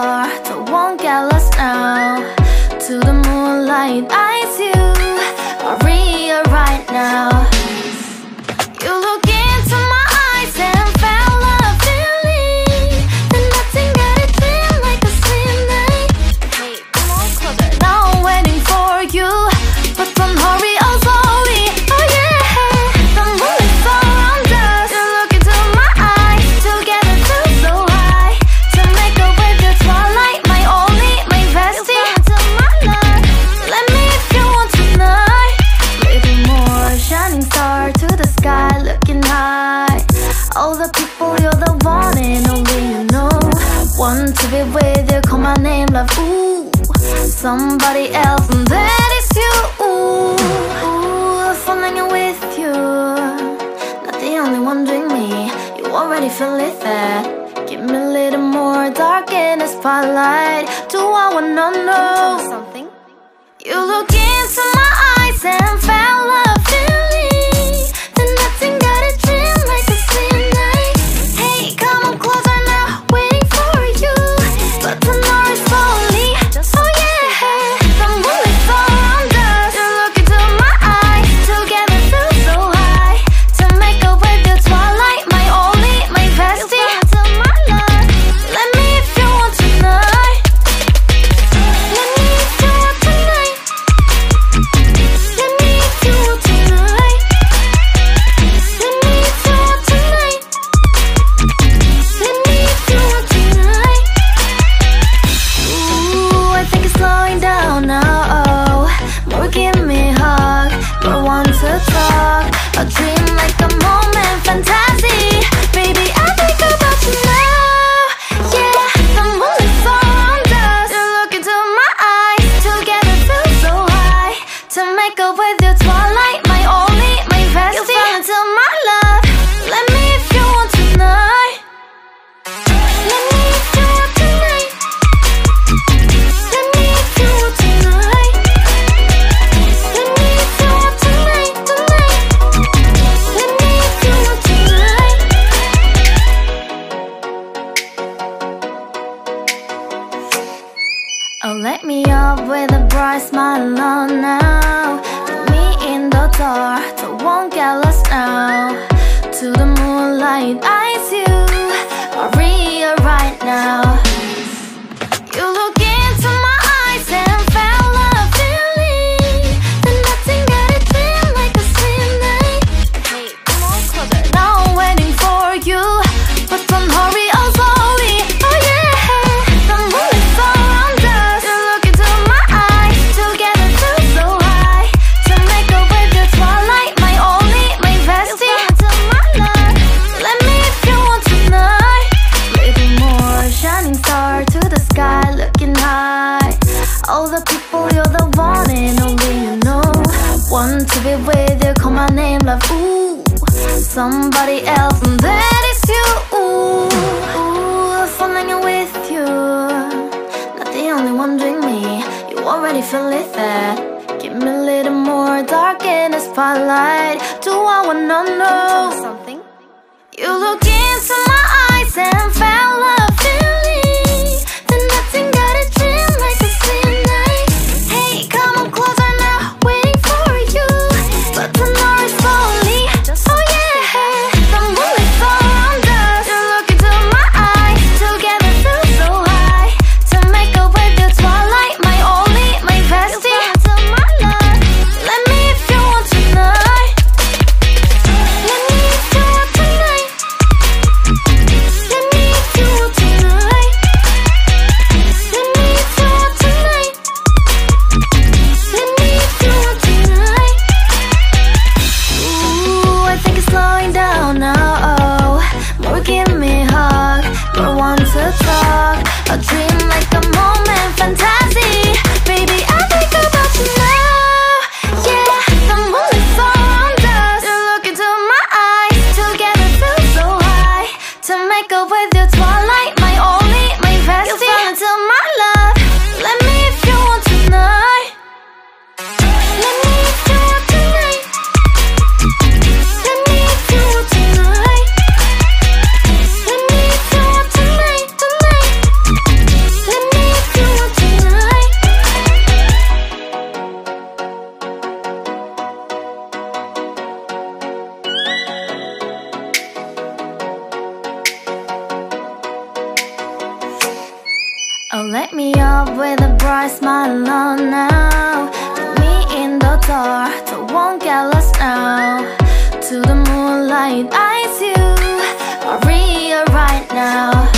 dark, so won't get lost now. To the moonlight, eyes you Maria right now. You look into my eyes and felt a feeling that nothing got a dream like a slim night. Hey, come on closer. Now I'm waiting for you, but don't hurry, oh slowly. Oh yeah, the moon is around us. You look into my eyes, together feel so high. To make up with the twilight, my only, my bestie. Into my life, let me if you want tonight. Little more shining star to the sky, looking high. All the people, you're the one and only you know. Want to be with you, call my name, love, ooh. Somebody else, and that is you, ooh. Falling in with you, not the only one doing me. You already feel it there. Give me a little more dark in the spotlight. Do I wanna know something? You look into my eyes and felt a feeling that nothing got a dream like a slim night. Hey, come on closer now, waiting for you, but tonight is slowly. Oh yeah, the moon is around us. You look into my eyes, together feel so high. To make up with the twilight, my only, my bestie. Into my life, let me if you want tonight. Let me if you want tonight. Let me if you want tonight. Let me if you want tonight. Let me if you want tonight. Ooh, I think it's slowing down now. Oh, more give me a hug, more want to talk. A dream like a moment, fantasy. Baby, I think about you now. Yeah, the moon is around us. You look into my eyes, together feel so high. To make up with your twilight, my only, my bestie. You fell into my love. Let me if you want tonight. Let me if you want tonight. Let me if you want tonight. Let me if you want tonight, tonight. Let me if you want tonight. Oh, light me up with a bright smile on now. Put me in the dark, so won't get lost now. To the moonlight, eyes you Maria right now. You look into my eyes and felt a feeling that nothing got a dream like a slim night. Hey, come on closer. Now I'm waiting for you, but don't hurry, oh slowly. Oh yeah, the moon is around us. You look into my eyes, together feel so high. To make up with the twilight, my only, my bestie. Into my life, let me if you want tonight. Little more shining star to the sky, looking high. All the people, you're the one and only you know. Want to be with you, call my name, love, ooh. Somebody else, and that is you, ooh. Falling in with you, not the only one doing me. You already feel it there. Give me a little more dark in the spotlight. Do I wanna know something? You look into my eyes and felt a feeling that nothing got a dream like a slim night. Hey, come on closer now, waiting for you, but tonight is slowly. Oh yeah, the moon is around us. You look into my eyes, together feel so high. To make up with the twilight, my only, my bestie. Into my life, let me if you want tonight. Let me if you want tonight. Let me if you want tonight. Let me if you want tonight. Let me if you want tonight. Ooh, I think it's slowing down now. Oh, more give me a hug, more want to talk. A dream like a moment, fantasy. Baby, I think about you now. Yeah, the moon is around us. You look into my eyes, together feel so high. To make up with your twilight, my only, my bestie. You fell into my love. Let me if you want tonight. Let me if you want tonight. Let me if you want tonight. Let me if you want tonight, tonight. Let Let me up with a bright smile on now. Put me in the dark, so won't get lost now. To the moonlight, eyes you are real right now.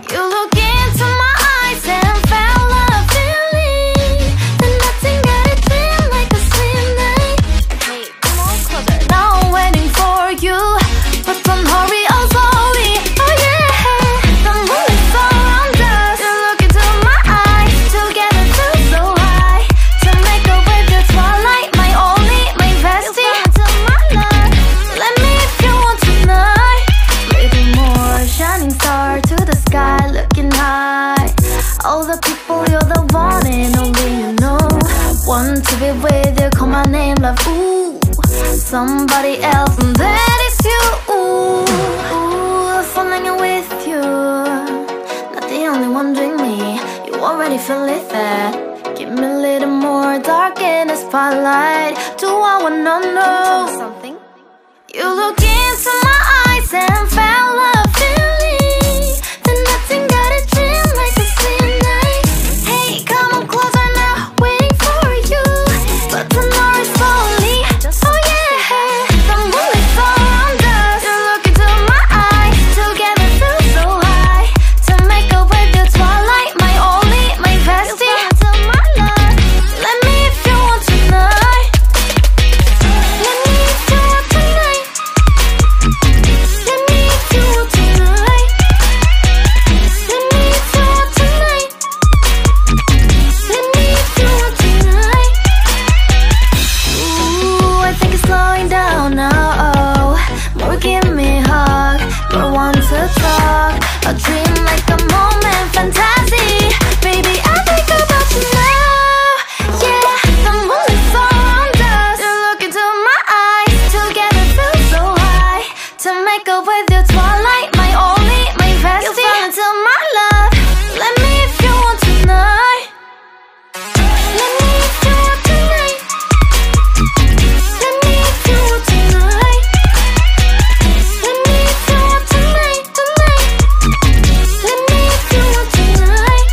You look into my eyes and felt a feeling that nothing got it feel like a slim night. Hey, come on closer. Now I'm waiting for you, but don't hurry, oh slowly. Oh yeah, the moon is around us. You look into my eyes, together feel so high. To make up with the twilight, my only, my bestie. To my love, let me if you want tonight. Little more shining star to the sky, looking high. All the people, you're the one and only you know. Want to be with you, call my name, love, ooh. Somebody else, and that is you, ooh. Falling with you, not the only one doing me. You already feel it there. Give me a little more dark in the spotlight. Do I wanna know something? You look into my eyes and felt a feeling that nothing got a dream like a slim night. Hey, come on closer now, waiting for you, but tomorrow is slowly. Oh yeah, the moon is around us. You look into my eyes, together feel so high. To make up with the twilight, my only, my bestie. To my love, let me if you want tonight. Let me if you want tonight. Let me if you want tonight. Let me if you want tonight. Let me if you want tonight. Ooh, I think it's slowing down now. Oh, more give me a hug, more want to talk. A dream like a moment, fantasy. Baby, I think about you now. Yeah, the moon is around us. You look into my eyes, together feel so high. To make up with your twilight, my only, my bestie. You fall into my love. Let me if you want tonight. Let me if you want tonight. Let me if you want tonight. Let me if you want tonight, tonight. Let me if you want tonight.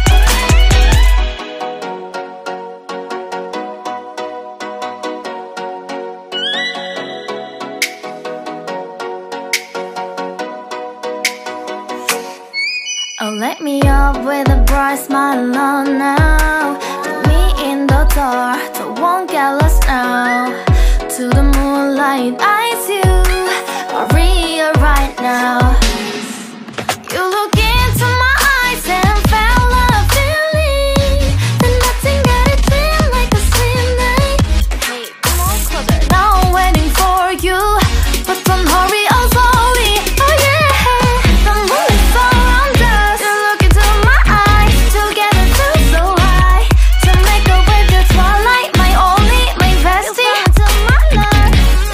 Oh, let me up with a bright smile on now. Put me in the dark, so won't get lost now. To the moonlight, eyes you are real right now. You look into my eyes and felt a feeling that nothing got it feel like a slim night. Hey, come on closer. Now I'm waiting for you, but don't hurry, oh slowly. Oh yeah, the moon is around us. You look into my eyes, together feel so high. To make up with the twilight, my only, my bestie. To my love,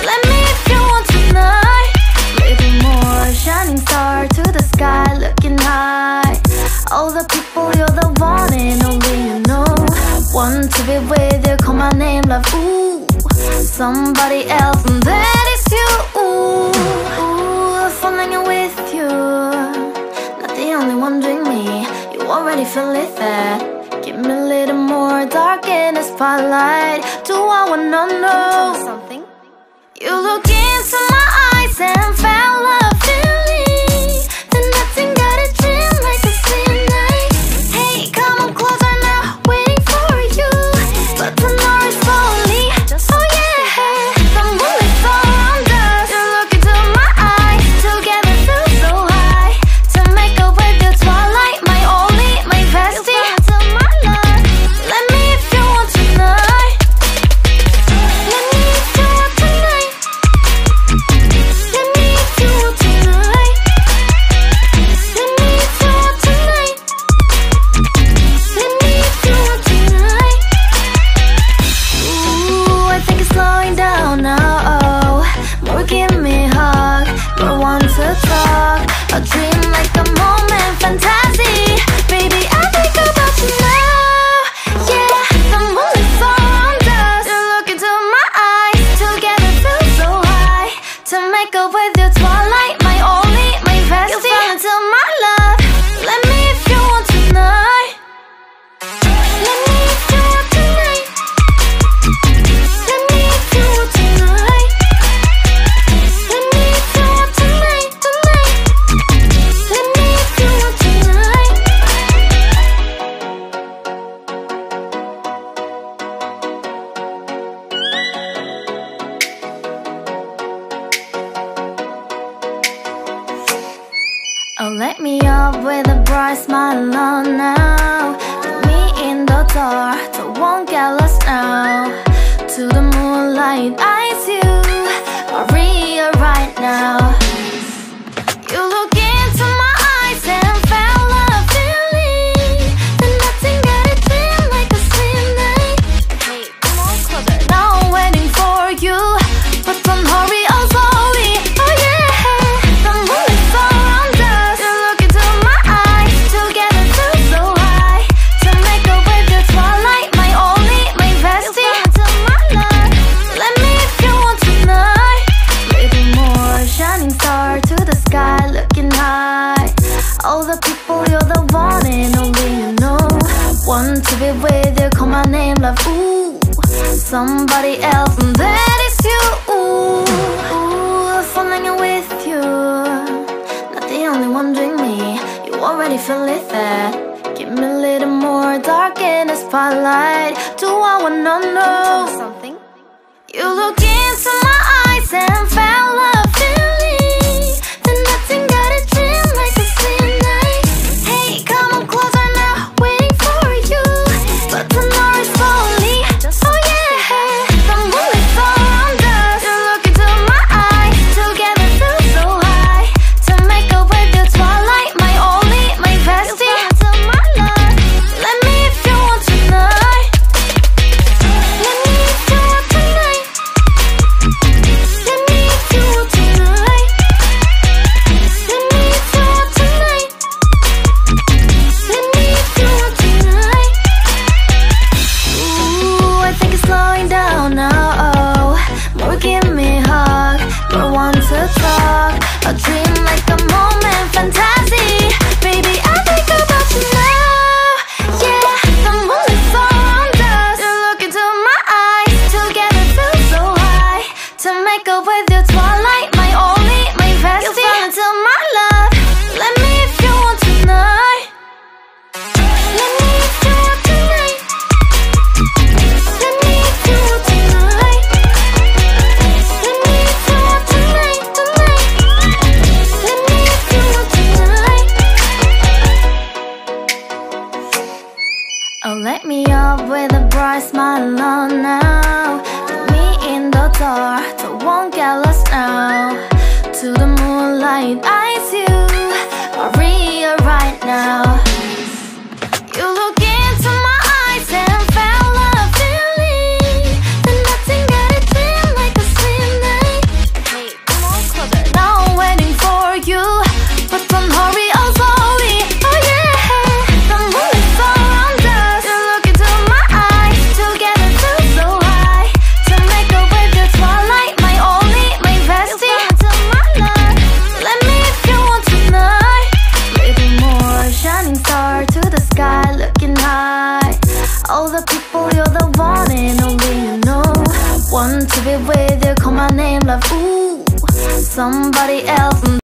let me if you want tonight. Little more shining star to the sky, looking high. All the people, you're the one and only you know. Want to be with you, call my name, love, ooh. Somebody else, and that is you, ooh. Falling with you, not the only one doing me. You already feel it there. Give me a little more dark in the spotlight. Do I wanna know something? You look into my eyes and felt a feeling that nothing got a dream like a slim night. Hey, come on closer now, waiting for you, but tomorrow is slowly. Oh yeah, the moon is around us. You look into my eyes, together feel so high. To make up with the twilight, my only, my bestie. To my love, let me if you want tonight. Let me if you want tonight. Let me if you want smile on now. Put me in the dark, so won't get lost now. To the moonlight, eyes you are real right now. You look into my eyes and felt a feeling that nothing got it feel like a slim night. Hey, come on closer. Now I'm waiting for you, but don't hurry, oh slowly. Oh yeah, the moon is around us. You look into my eyes, together feel so high. To make a way the twilight, my only, my bestie. To my love, let me if you want tonight. Little more shining star to the sky, looking high. All the people, you're the one and only you know. Want to be with you, call my name, love, ooh. Somebody else, and that is you, ooh. Falling in with you, not the only one doing me. You already feel it there. Give me a little more dark in the spotlight. Do I wanna know something? You look into my eyes and felt a feeling that nothing got it dream like a slim night. Hey, come on closer now, waiting for you, but tonight is slowly. Oh yeah, the moon is around us. You look into my eyes, together feel so high. To make a way the twilight, my only, my bestie. To my love, let me if you want tonight. Let me if you want tonight. Let me if you want tonight. Let me if you want tonight. Let me if you want tonight. Ooh, I think it's slowing down now. Oh, more give me a hug, more want to talk. A dream like a moment, fantasy. Baby, I think about you now. Yeah, the moon is around us. You look into my eyes, together feel so high. To make up with your twilight, my only, my bestie. You fell into my love. Let me if you want tonight. Let me if you want tonight. Let me if you want tonight. Let me if you want tonight, tonight. Let me if you want tonight. Oh, let me up with a bright smile on now. Put me in the dark, so won't get lost now. To the moonlight, eyes you are real right now. You look into my eyes and felt a feeling that nothing got it feel like a slim night. Hey, come on closer. Now I'm waiting for you, but don't hurry, oh slowly. Oh yeah, the moon is around us. You look into my eyes, together feel so high. To make a way the twilight, my only, my bestie. To my love, let me if you want tonight. Little more shining star to the sky, looking high. All the people, you're the one and only you know. Want to be with you, call my name, love, ooh. Somebody else.